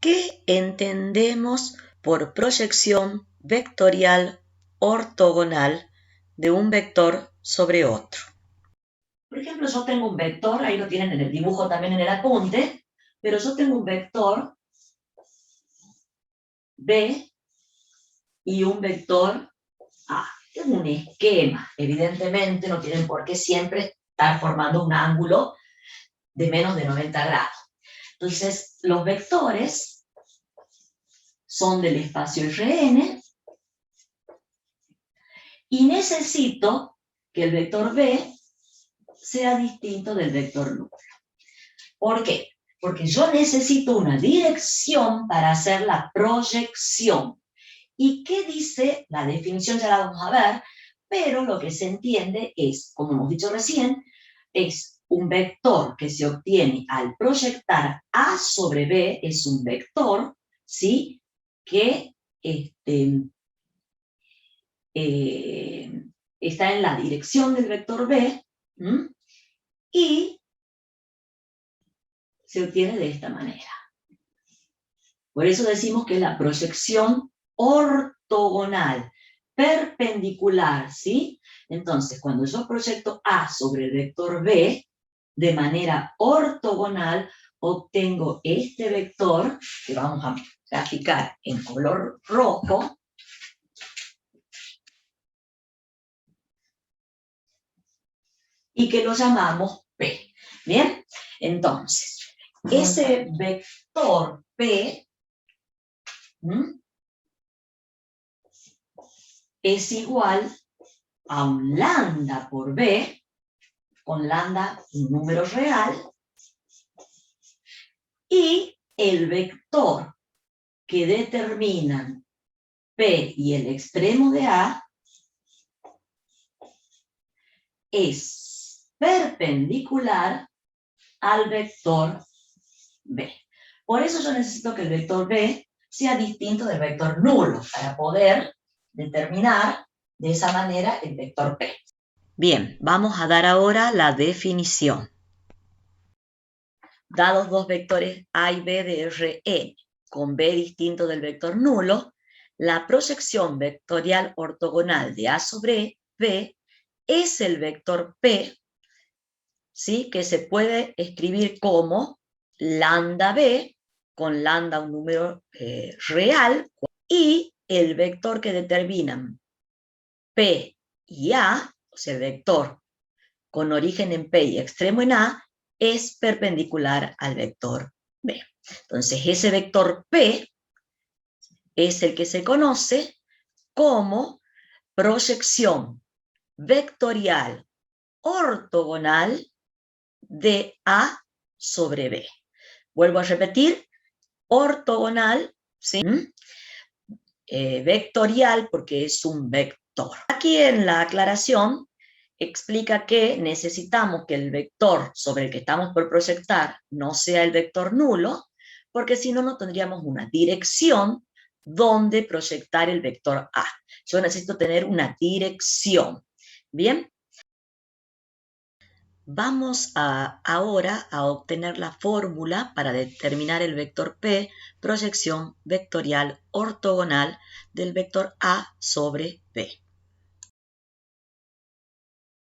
¿Qué entendemos por proyección vectorial ortogonal de un vector sobre otro? Por ejemplo, yo tengo un vector, ahí lo tienen en el dibujo también en el apunte, pero yo tengo un vector B y un vector A. Es un esquema, evidentemente no tienen por qué siempre estar formando un ángulo de menos de 90 grados. Entonces, los vectores son del espacio Rn y necesito que el vector B sea distinto del vector nulo. ¿Por qué? Porque yo necesito una dirección para hacer la proyección. ¿Y qué dice la definición? Ya la vamos a ver, pero lo que se entiende es, como hemos dicho recién, es un vector que se obtiene al proyectar A sobre B, es un vector, ¿sí? Que está en la dirección del vector B, y se obtiene de esta manera. Por eso decimos que es la proyección ortogonal, perpendicular, ¿sí? Entonces, cuando yo proyecto A sobre el vector B, de manera ortogonal, obtengo este vector, que vamos a graficar en color rojo, y que lo llamamos P. ¿Bien? Entonces, ese vector P es igual a un lambda por B, con lambda un número real, y el vector que determinan P y el extremo de A es perpendicular al vector B. Por eso yo necesito que el vector B sea distinto del vector nulo, para poder determinar de esa manera el vector P. Bien, vamos a dar ahora la definición. Dados dos vectores A y B de Rn con B distinto del vector nulo, la proyección vectorial ortogonal de A sobre B es el vector P, ¿sí? Que se puede escribir como lambda B, con lambda un número real, y el vector que determinan P y A, o sea, el vector con origen en P y extremo en A, es perpendicular al vector B. Entonces, ese vector P es el que se conoce como proyección vectorial ortogonal de A sobre B. Vuelvo a repetir, ortogonal, ¿sí? Vectorial porque es un vector. Aquí en la aclaración explica que necesitamos que el vector sobre el que estamos por proyectar no sea el vector nulo, porque si no, no tendríamos una dirección donde proyectar el vector A. Yo necesito tener una dirección. ¿Bien? Vamos ahora a obtener la fórmula para determinar el vector P, proyección vectorial ortogonal del vector A sobre B.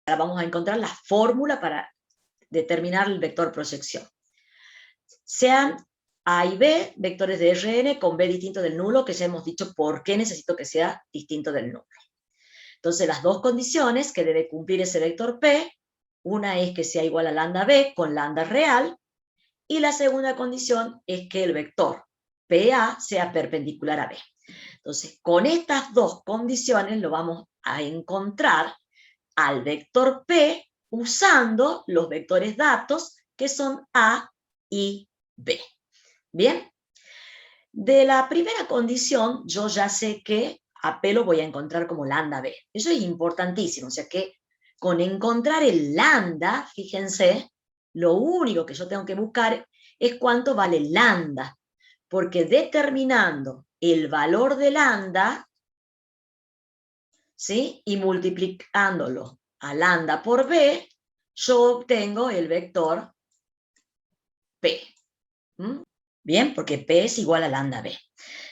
Ahora vamos a encontrar la fórmula para determinar el vector proyección. Sean A y B vectores de Rn con B distinto del nulo, que ya hemos dicho por qué necesito que sea distinto del nulo. Entonces, las dos condiciones que debe cumplir ese vector P, una es que sea igual a lambda B con lambda real, y la segunda condición es que el vector PA sea perpendicular a B. Entonces, con estas dos condiciones lo vamos a encontrar al vector P usando los vectores datos que son A y B. ¿Bien? De la primera condición, yo ya sé que a P lo voy a encontrar como lambda B. Eso es importantísimo, o sea que con encontrar el lambda, fíjense, lo único que yo tengo que buscar es cuánto vale lambda, porque determinando el valor de lambda, ¿sí? Y multiplicándolo a lambda por B, yo obtengo el vector P. Bien, porque P es igual a lambda B.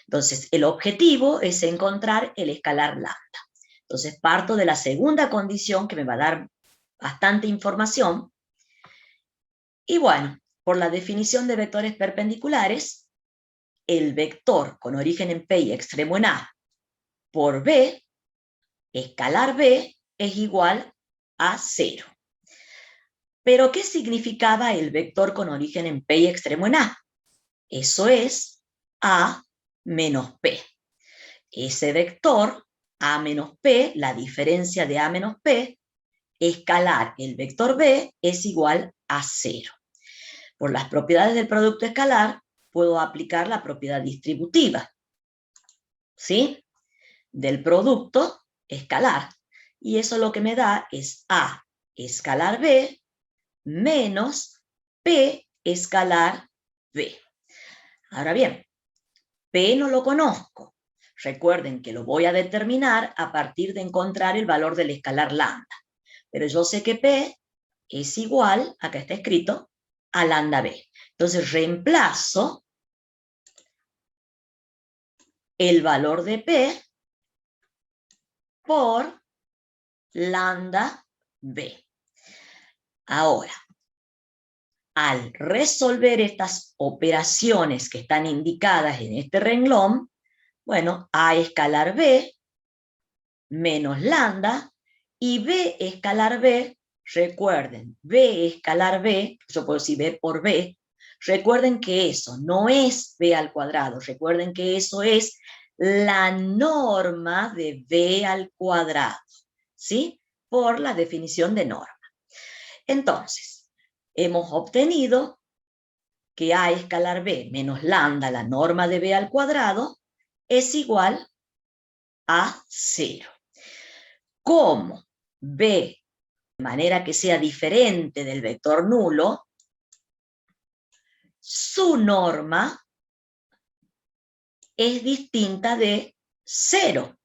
Entonces, el objetivo es encontrar el escalar lambda. Entonces, parto de la segunda condición que me va a dar bastante información. Y bueno, por la definición de vectores perpendiculares, el vector con origen en P y extremo en A por B, escalar B, es igual a 0. ¿Pero qué significaba el vector con origen en P y extremo en A? Eso es A menos P. Ese vector, A menos P, la diferencia de A menos P, escalar el vector B es igual a 0. Por las propiedades del producto escalar, puedo aplicar la propiedad distributiva, ¿sí? Del producto escalar. Y eso lo que me da es A escalar B menos P escalar B. Ahora bien, P no lo conozco. Recuerden que lo voy a determinar a partir de encontrar el valor del escalar lambda. Pero yo sé que P es igual, acá está escrito, a lambda B. Entonces reemplazo el valor de P por lambda B. Ahora, al resolver estas operaciones que están indicadas en este renglón, bueno, A escalar B menos lambda y B escalar B, recuerden, B escalar B, yo puedo decir B por B, recuerden que eso no es B al cuadrado, recuerden que eso es la norma de B al cuadrado, ¿sí? Por la definición de norma. Entonces, hemos obtenido que A escalar B menos lambda, la norma de B al cuadrado, es igual a 0. Como B, de manera que sea diferente del vector nulo, su norma es distinta de 0.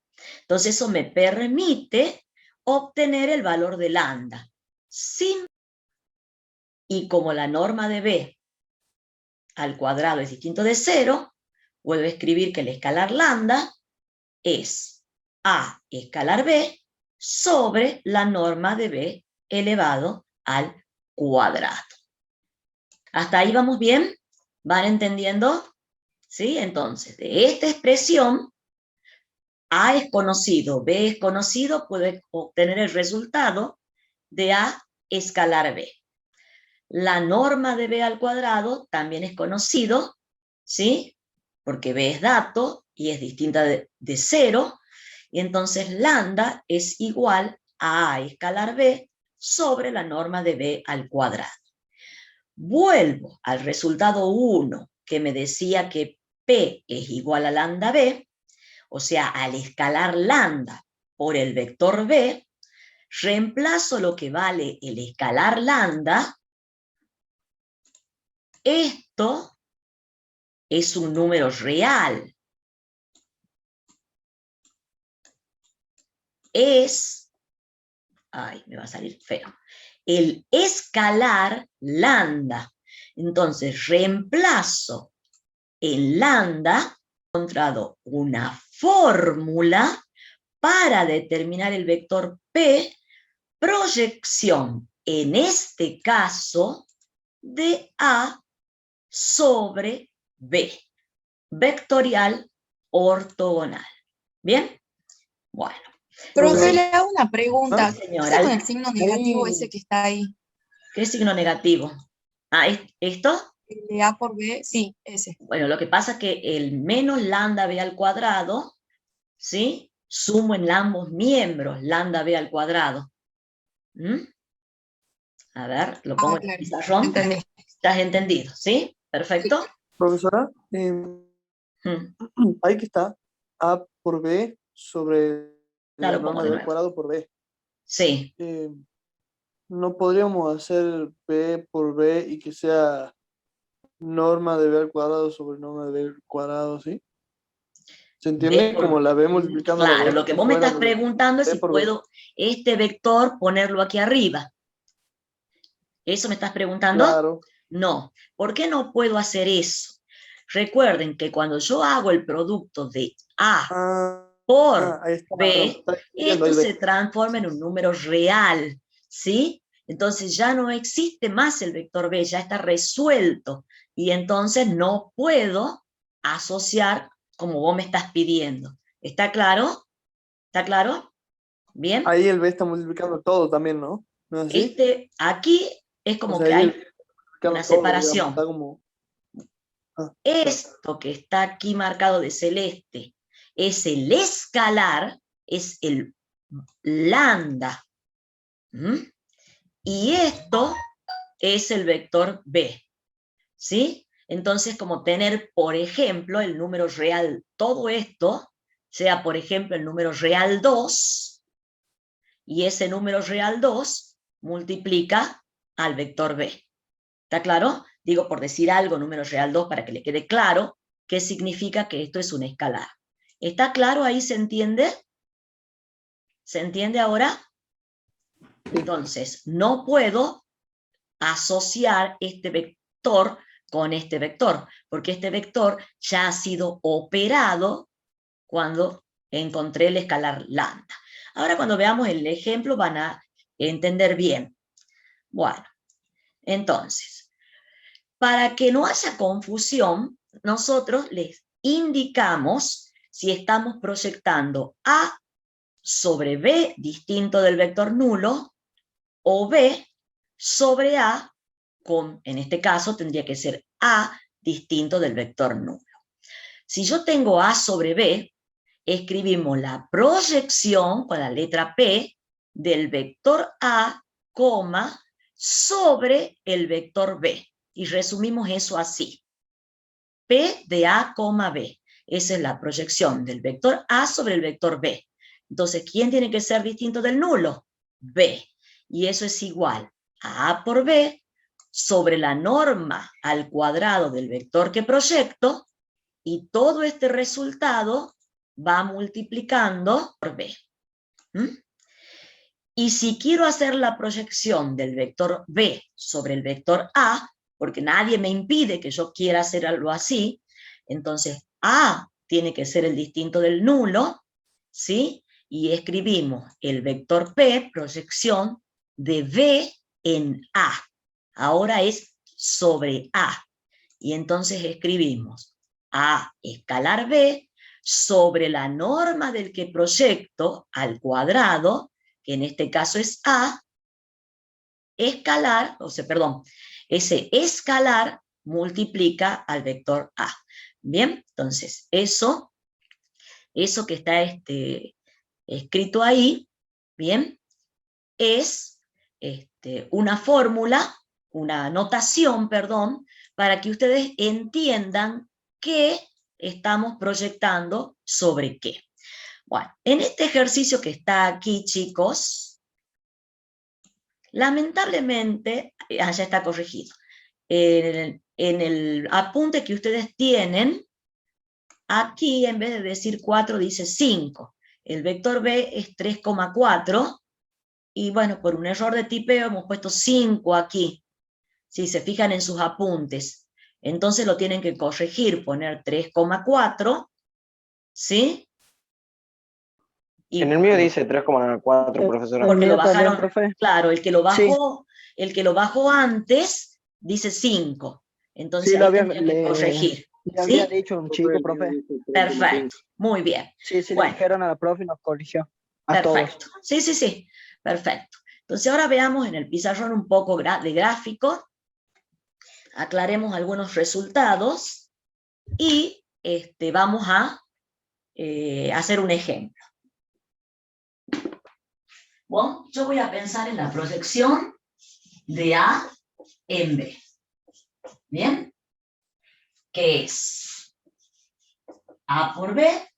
Entonces eso me permite obtener el valor de lambda. Y como la norma de B al cuadrado es distinto de 0, puedo escribir que el escalar lambda es A escalar B sobre la norma de B elevado al cuadrado. ¿Hasta ahí vamos bien? ¿Van entendiendo? ¿Sí? Entonces, de esta expresión, A es conocido, B es conocido, puedo obtener el resultado de A escalar B. La norma de B al cuadrado también es conocido, ¿sí? Porque B es dato y es distinta de 0, y entonces lambda es igual a escalar B sobre la norma de B al cuadrado. Vuelvo al resultado 1, que me decía que P es igual a lambda B, o sea, al escalar lambda por el vector B, reemplazo lo que vale el escalar lambda. Esto es un número real. Me va a salir feo. El escalar lambda. Entonces, reemplazo en lambda, he encontrado una fórmula para determinar el vector P, proyección, en este caso, de A sobre B, vectorial ortogonal. ¿Bien? Bueno. Profe, le hago una pregunta. Sí, ¿Qué señora. pasa con el signo negativo ese que está ahí? ¿Qué signo negativo? ¿Esto? El de A por B, sí, ese. Bueno, lo que pasa es que el menos lambda B al cuadrado, ¿sí? Sumo en ambos miembros lambda B al cuadrado. ¿Mm? A ver, lo pongo en el pizarrón. Entendí. ¿Estás entendido? ¿Sí? ¿Perfecto? Profesora, Mm. ahí que está A por B sobre Ya la lo pongo norma de de B nuevo. cuadrado por B. Sí. ¿No podríamos hacer B por B y que sea norma de B al cuadrado sobre norma de B al cuadrado, ¿sí? ¿Se entiende? Como la B multiplicando la Claro, B lo que por vos me fuera estás de preguntando es B si por B. puedo este vector ponerlo aquí arriba. ¿Eso me estás preguntando? Claro. No. ¿Por qué no puedo hacer eso? Recuerden que cuando yo hago el producto de A Ah, por ahí está. B, Está escribiendo esto ahí, se ve. transforma en un número real, ¿sí? Entonces ya no existe más el vector B, ya está resuelto. Y entonces no puedo asociar como vos me estás pidiendo. ¿Está claro? ¿Está claro? ¿Bien? Ahí el B está multiplicando todo también, ¿no? ¿No es así? Aquí es O como sea, que ahí hay el B está multiplicando una todo, digamos. separación. Está como... Ah, claro. Esto que está aquí marcado de celeste es el escalar, es el lambda. ¿Mm? Y esto es el vector B. ¿Sí? Entonces, como tener, por ejemplo, el número real, todo esto, sea, por ejemplo, el número real 2, y ese número real 2 multiplica al vector B. ¿Está claro? Digo, por decir algo, número real 2, para que le quede claro qué significa que esto es un escalar. ¿Está claro ahí? ¿Se entiende? ¿Se entiende ahora? Entonces, no puedo asociar este vector con este vector, porque este vector ya ha sido operado cuando encontré el escalar lambda. Ahora cuando veamos el ejemplo van a entender bien. Bueno, entonces, para que no haya confusión, nosotros les indicamos si estamos proyectando A sobre B distinto del vector nulo o B sobre A con, en este caso tendría que ser A distinto del vector nulo. Si yo tengo A sobre B, escribimos la proyección con la letra P del vector A, sobre el vector B. Y resumimos eso así. P de A, B. Esa es la proyección del vector A sobre el vector B. Entonces, ¿quién tiene que ser distinto del nulo? B. Y eso es igual a A por B sobre la norma al cuadrado del vector que proyecto, y todo este resultado va multiplicando por B. ¿Mm? Y si quiero hacer la proyección del vector B sobre el vector A, porque nadie me impide que yo quiera hacer algo así, entonces A tiene que ser el distinto del nulo, ¿sí? Y escribimos el vector P, proyección de B en A. Ahora es sobre A. Y entonces escribimos A escalar B sobre la norma del que proyecto al cuadrado, que en este caso es A, escalar, ese escalar multiplica al vector A. Bien, entonces eso que está escrito ahí, bien, es una fórmula, una notación, perdón, para que ustedes entiendan qué estamos proyectando sobre qué. Bueno, en este ejercicio que está aquí, chicos, lamentablemente, ya está corregido. En el apunte que ustedes tienen, aquí en vez de decir 4 dice 5. El vector B es 3,4. Y bueno, por un error de tipeo hemos puesto 5 aquí. Si se fijan en sus apuntes. Entonces lo tienen que corregir, poner 3,4, ¿sí? Y En el mío dice 3,4, profesora. porque lo bajaron, también, profe. claro, el que lo Sí. bajó antes dice 5. Entonces Sí, ahí tendrían que corregir. le había ¿Sí? dicho un chico, profe. Perfecto, muy bien. Sí, sí, Bueno. le dijeron a la profe y nos corrigió. A Perfecto. todos. Sí, sí, sí. Perfecto. Entonces ahora veamos en el pizarrón un poco de gráfico. Aclaremos algunos resultados y vamos a hacer un ejemplo. Bueno, yo voy a pensar en la proyección de A en B. ¿Bien? Que es A por B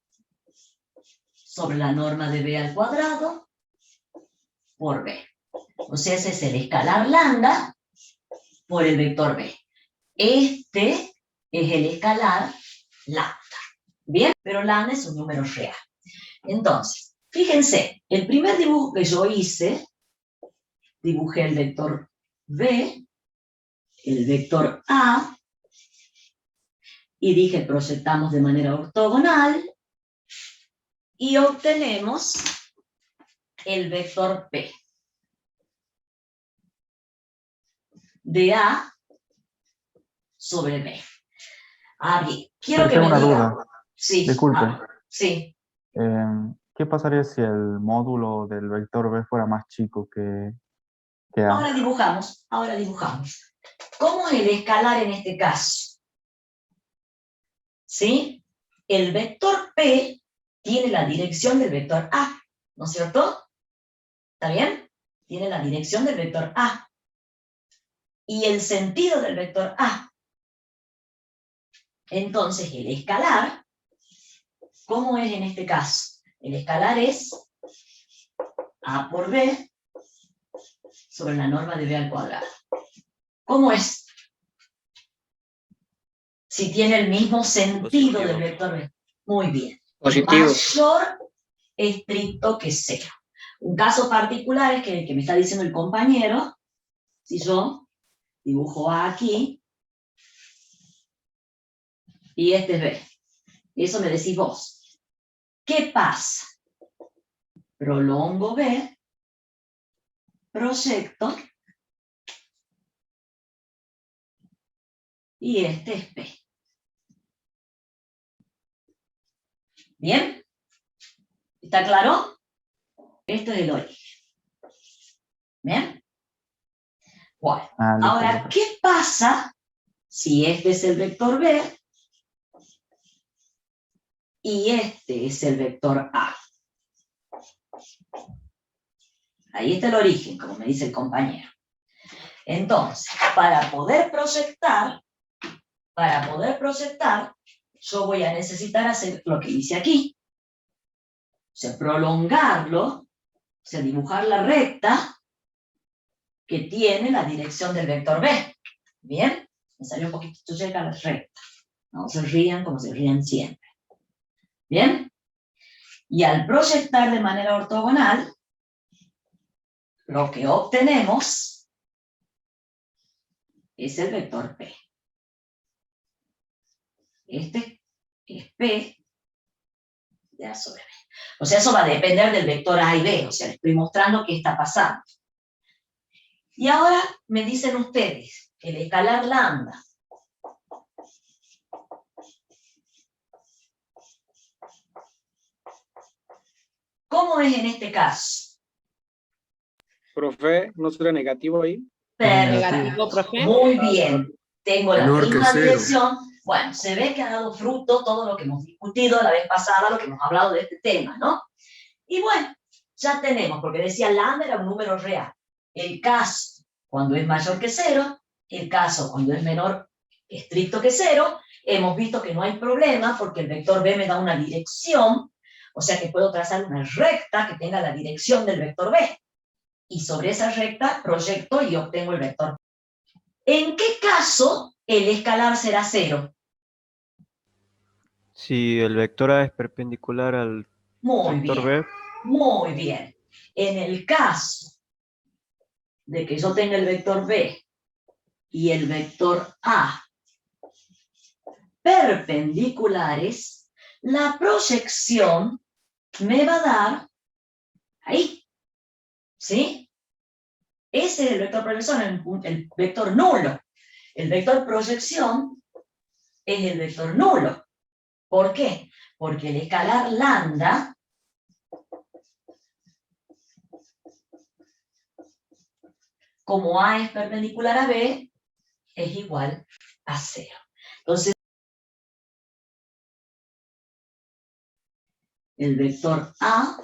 sobre la norma de B al cuadrado por B. O sea, ese es el escalar lambda por el vector B. Este es el escalar lambda. Bien, pero lambda es un número real. Entonces, fíjense, el primer dibujo que yo hice, dibujé el vector B, el vector A, Y dije, proyectamos de manera ortogonal y obtenemos el vector P de A sobre B. Ah, bien. Quiero que Tengo me una digan. duda. Sí. Disculpe. Sí. ¿Qué pasaría si el módulo del vector B fuera más chico que A? Ahora dibujamos. ¿Cómo es el escalar en este caso? ¿Sí? El vector P tiene la dirección del vector A, ¿no es cierto? ¿Está bien? Tiene la dirección del vector A. Y el sentido del vector A. Entonces, el escalar, ¿cómo es en este caso? El escalar es A por B sobre la norma de B al cuadrado. ¿Cómo es? Si tiene el mismo sentido del vector B. Muy bien. Positivo. Mayor estricto que cero. Un caso particular es que me está diciendo el compañero, si yo dibujo A aquí, y este es B. Y eso me decís vos. ¿Qué pasa? Prolongo B, proyecto, y este es P. ¿Bien? ¿Está claro? Esto es el origen. ¿Bien? Bueno, Listo, ahora, profe. ¿qué pasa si este es el vector B y este es el vector A? Ahí está el origen, como me dice el compañero. Entonces, para poder proyectar, yo voy a necesitar hacer lo que hice aquí. O sea, prolongarlo, o sea, dibujar la recta que tiene la dirección del vector B. ¿Bien? Me salió un poquito chueca la recta. No se rían como se rían siempre. ¿Bien? Y al proyectar de manera ortogonal, lo que obtenemos es el vector P. Este es P de A sobre B. O sea, eso va a depender del vector A y B. O sea, les estoy mostrando qué está pasando. Y ahora me dicen ustedes, el escalar lambda. ¿Cómo es en este caso? Profe, ¿no será negativo ahí? Negativo, profe. Muy bien. Tengo la Menor que misma cero. dirección. Bueno, se ve que ha dado fruto todo lo que hemos discutido la vez pasada, lo que hemos hablado de este tema, ¿no? Y bueno, ya tenemos, porque decía lambda era un número real. El caso cuando es mayor que cero, el caso cuando es menor estricto que cero, hemos visto que no hay problema porque el vector B me da una dirección, o sea que puedo trazar una recta que tenga la dirección del vector B. Y sobre esa recta proyecto y obtengo el vector. ¿En qué caso el escalar será cero? Si el vector A es perpendicular al Muy vector bien, B, muy bien. En el caso de que yo tenga el vector B y el vector A perpendiculares, la proyección me va a dar ahí, ¿sí? Ese es el vector proyección, el vector nulo. El vector proyección es el vector nulo. ¿Por qué? Porque el escalar lambda como A es perpendicular a B, es igual a 0. Entonces, el vector A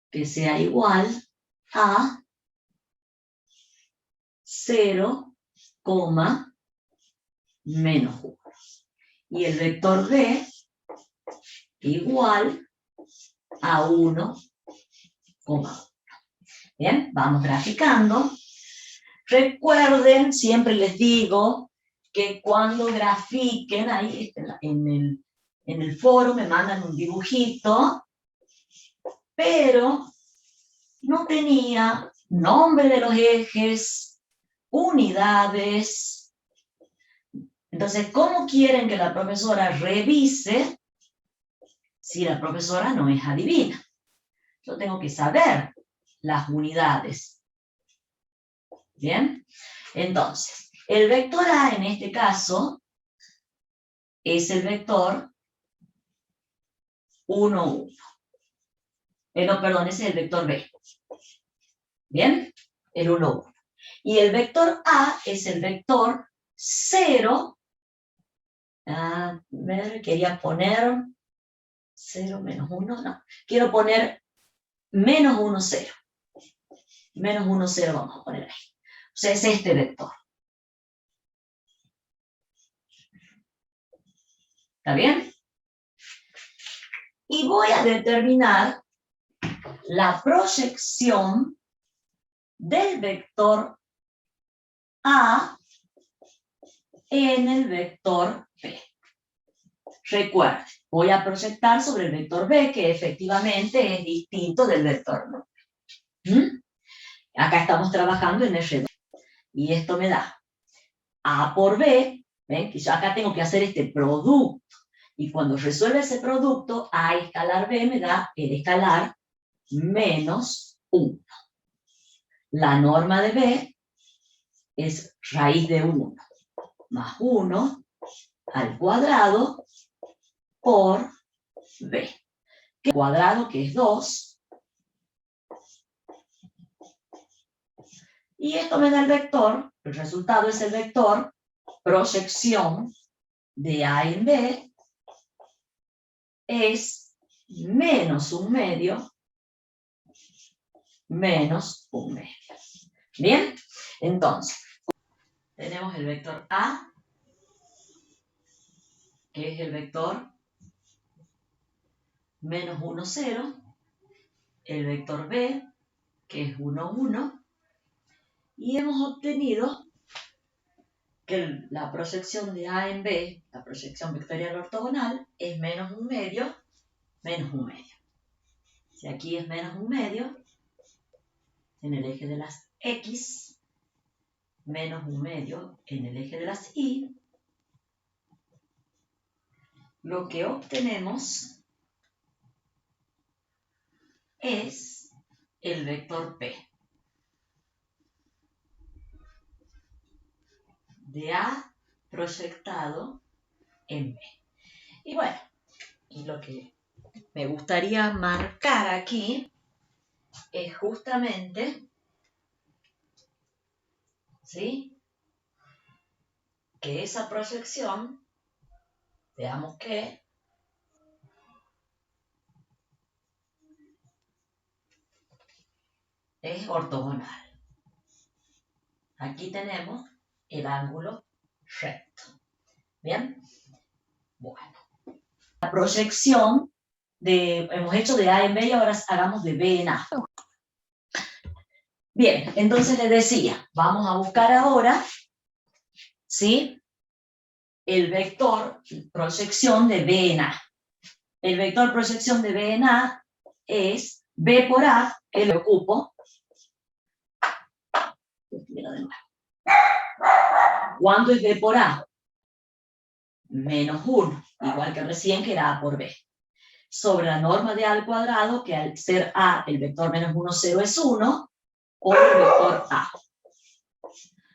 que sea igual a 0, menos 1. Y el vector B igual a 1, 1. Bien, vamos graficando. Recuerden, siempre les digo que cuando grafiquen, ahí en el foro me mandan un dibujito, pero no tenía nombre de los ejes, unidades, Entonces, ¿cómo quieren que la profesora revise si la profesora no es adivina? Yo tengo que saber las unidades. ¿Bien? Entonces, el vector A en este caso es el vector 1, 1. No, perdón, ese es el vector B. ¿Bien? El 1, 1. Y el vector A es el vector 0. Quería poner 0 menos 1, no. Quiero poner menos 1, 0. Menos 1, 0 vamos a poner ahí. O sea, es este vector. ¿Está bien? Y voy a determinar la proyección del vector A en el vector B. Recuerden, voy a proyectar sobre el vector B, que efectivamente es distinto del vector B. Acá estamos trabajando en R2. Y esto me da A por B, ¿ven? Que yo acá tengo que hacer este producto. Y cuando resuelve ese producto, A escalar B me da el escalar menos 1. La norma de B es raíz de 1 más 1 al cuadrado por B. El cuadrado, que es 2. Y esto me da el vector, el resultado es el vector proyección de A en B, es menos 1 medio, menos 1 medio. ¿Bien? Entonces, tenemos el vector A, que es el vector menos 1, 0, el vector B, que es 1, 1, y hemos obtenido que la proyección de A en B, la proyección vectorial ortogonal, es menos 1 medio, menos 1 medio. Si aquí es menos 1 medio, en el eje de las X, menos 1 medio en el eje de las Y, lo que obtenemos es el vector P de A proyectado en B. Y bueno, y lo que me gustaría marcar aquí es justamente, ¿sí?, que esa proyección, veamos que es ortogonal. Aquí tenemos el ángulo recto. ¿Bien? Bueno. La proyección hemos hecho de A en B y ahora hagamos de B en A. Bien, entonces les decía, vamos a buscar ahora, ¿sí?, el vector proyección de B en A. El vector proyección de B en A es B por A, que lo ocupo. ¿Cuánto es B por A? Menos 1, igual que recién que era A por B. Sobre la norma de A al cuadrado, que al ser A el vector menos 1, 0 es 1, por el vector A.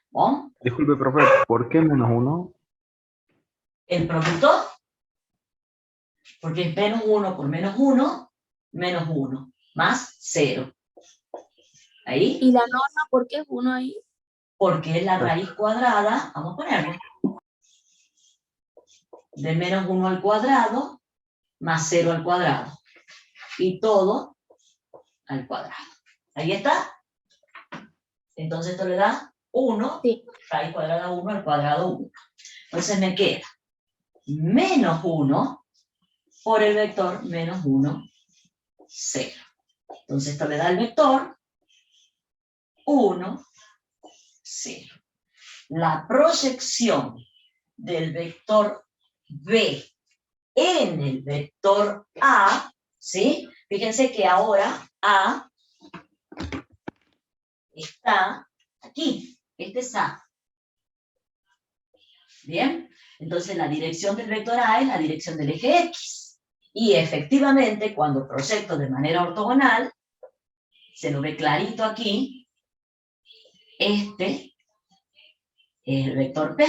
¿Bon? Disculpe, profe, ¿por qué menos 1? El producto, porque es menos 1 por menos 1, menos 1, más 0. ¿Ahí? ¿Y la norma por qué es 1 ahí? Porque es la raíz cuadrada, vamos a ponerlo, de menos 1 al cuadrado, más 0 al cuadrado. Y todo al cuadrado. ¿Ahí está? Entonces esto le da 1, Sí. raíz cuadrada 1 al cuadrado 1. Entonces me queda menos 1 por el vector menos 1, 0. Entonces esto le da el vector 1, 0. La proyección del vector B en el vector A, ¿sí? Fíjense que ahora A está aquí. Este es A. ¿Bien? Entonces la dirección del vector A es la dirección del eje X. Y efectivamente, cuando proyecto de manera ortogonal, se lo ve clarito aquí, este es el vector P,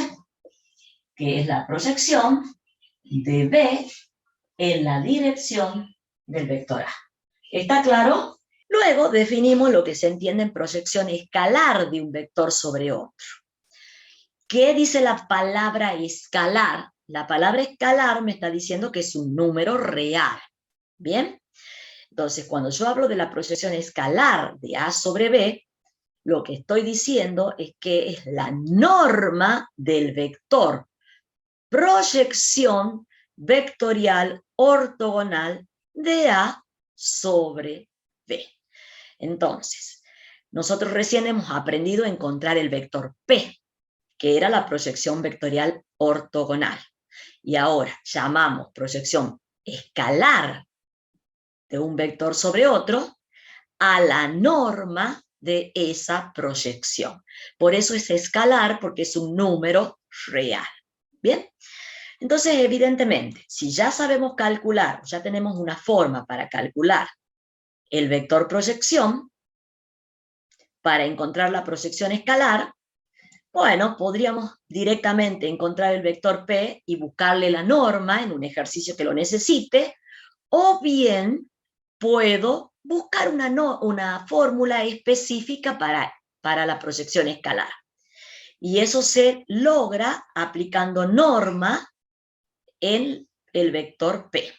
que es la proyección de B en la dirección del vector A. ¿Está claro? Luego definimos lo que se entiende en proyección escalar de un vector sobre otro. ¿Qué dice la palabra escalar? La palabra escalar me está diciendo que es un número real. ¿Bien? Entonces, cuando yo hablo de la proyección escalar de A sobre B, lo que estoy diciendo es que es la norma del vector proyección vectorial ortogonal de A sobre B. Entonces, nosotros recién hemos aprendido a encontrar el vector P, que era la proyección vectorial ortogonal. Y ahora llamamos proyección escalar de un vector sobre otro a la norma de esa proyección. Por eso es escalar, porque es un número real. ¿Bien? Entonces, evidentemente, si ya sabemos calcular, ya tenemos una forma para calcular el vector proyección, para encontrar la proyección escalar, bueno, podríamos directamente encontrar el vector P y buscarle la norma en un ejercicio que lo necesite, o bien puedo buscar una fórmula específica para la proyección escalar. Y eso se logra aplicando norma en el vector P.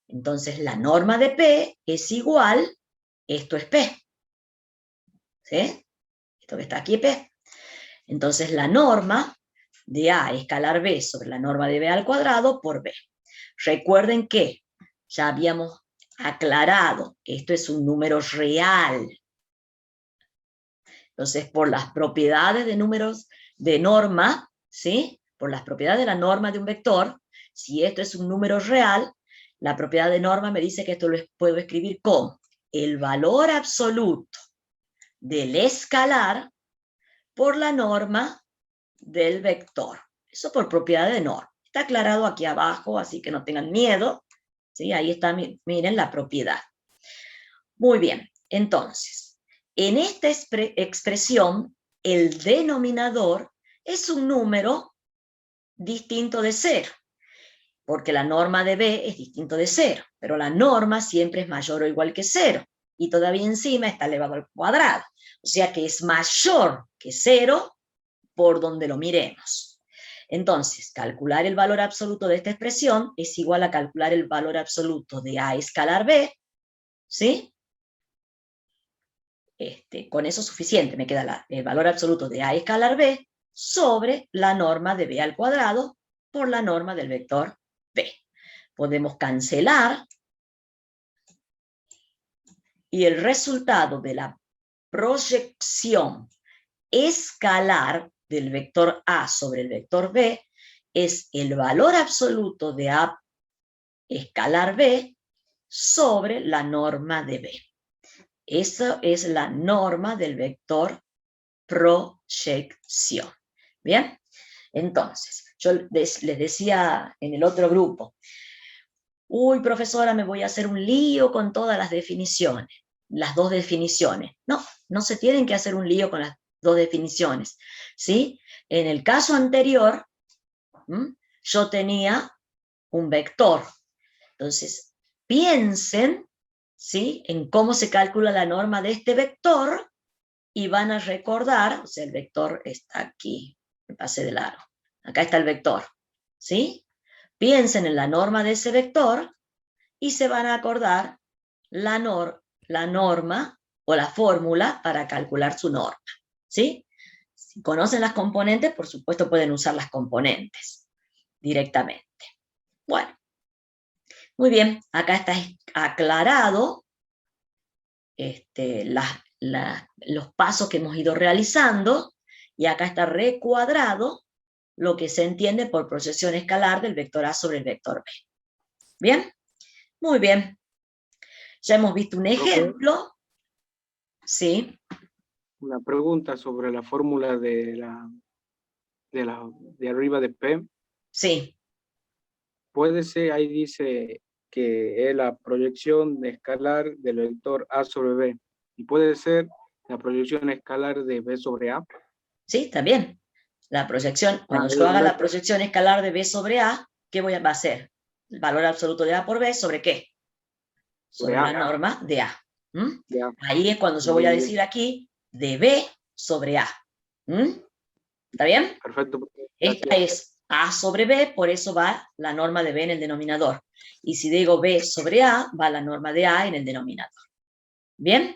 Entonces la norma de P es igual, esto es P. ¿Sí? Esto que está aquí es P. Entonces la norma de A escalar B sobre la norma de B al cuadrado por B. Recuerden que ya habíamos aclarado que esto es un número real. Entonces, por las propiedades de números de norma, ¿sí? Por las propiedades de la norma de un vector, si esto es un número real, la propiedad de norma me dice que esto lo puedo escribir como el valor absoluto del escalar por la norma del vector. Eso por propiedad de norma. Está aclarado aquí abajo, así que no tengan miedo. ¿Sí? Ahí está, miren la propiedad. Muy bien, entonces, en esta expresión, el denominador es un número distinto de 0, porque la norma de B es distinto de 0, pero la norma siempre es mayor o igual que 0, y todavía encima está elevado al cuadrado, o sea que es mayor que 0 por donde lo miremos. Entonces, calcular el valor absoluto de esta expresión es igual a calcular el valor absoluto de A escalar B, ¿sí? Con eso es suficiente, me queda el valor absoluto de A escalar B sobre la norma de B al cuadrado por la norma del vector B. Podemos cancelar y el resultado de la proyección escalar del vector A sobre el vector B es el valor absoluto de A escalar B sobre la norma de B. Eso es la norma del vector proyección. ¿Bien? Entonces, yo les decía en el otro grupo, uy, profesora, me voy a hacer un lío con todas las definiciones, las dos definiciones. No, no se tienen que hacer un lío con las dos definiciones, ¿sí? En el caso anterior, yo tenía un vector. Entonces, piensen, ¿sí?, en cómo se calcula la norma de este vector y van a recordar, o sea, el vector está aquí, me pasé de largo, acá está el vector, ¿sí? Piensen en la norma de ese vector y se van a acordar la norma o la fórmula para calcular su norma, ¿sí? Si conocen las componentes, por supuesto pueden usar las componentes directamente. Bueno, muy bien, acá está aclarado los pasos que hemos ido realizando, y acá está recuadrado lo que se entiende por proyección escalar del vector A sobre el vector B. ¿Bien? Muy bien. Ya hemos visto un ejemplo. Sí. Una pregunta sobre la fórmula de de arriba de P, Sí, puede ser, ahí dice que es la proyección escalar del vector A sobre B, y puede ser la proyección escalar de B sobre A. sí, también. La proyección, cuando Ah, yo haga la la- proyección escalar de B sobre A, ¿qué va a hacer? El valor absoluto de A por B, ¿sobre qué? Sobre A. la norma de A. ¿Mm? Ya. Ahí es cuando yo voy a Bien, bien. decir aquí de B sobre A. ¿Mm? ¿Está bien? Perfecto. Esta Gracias. es A sobre B, por eso va la norma de B en el denominador. Y si digo B sobre A, va la norma de A en el denominador. ¿Bien?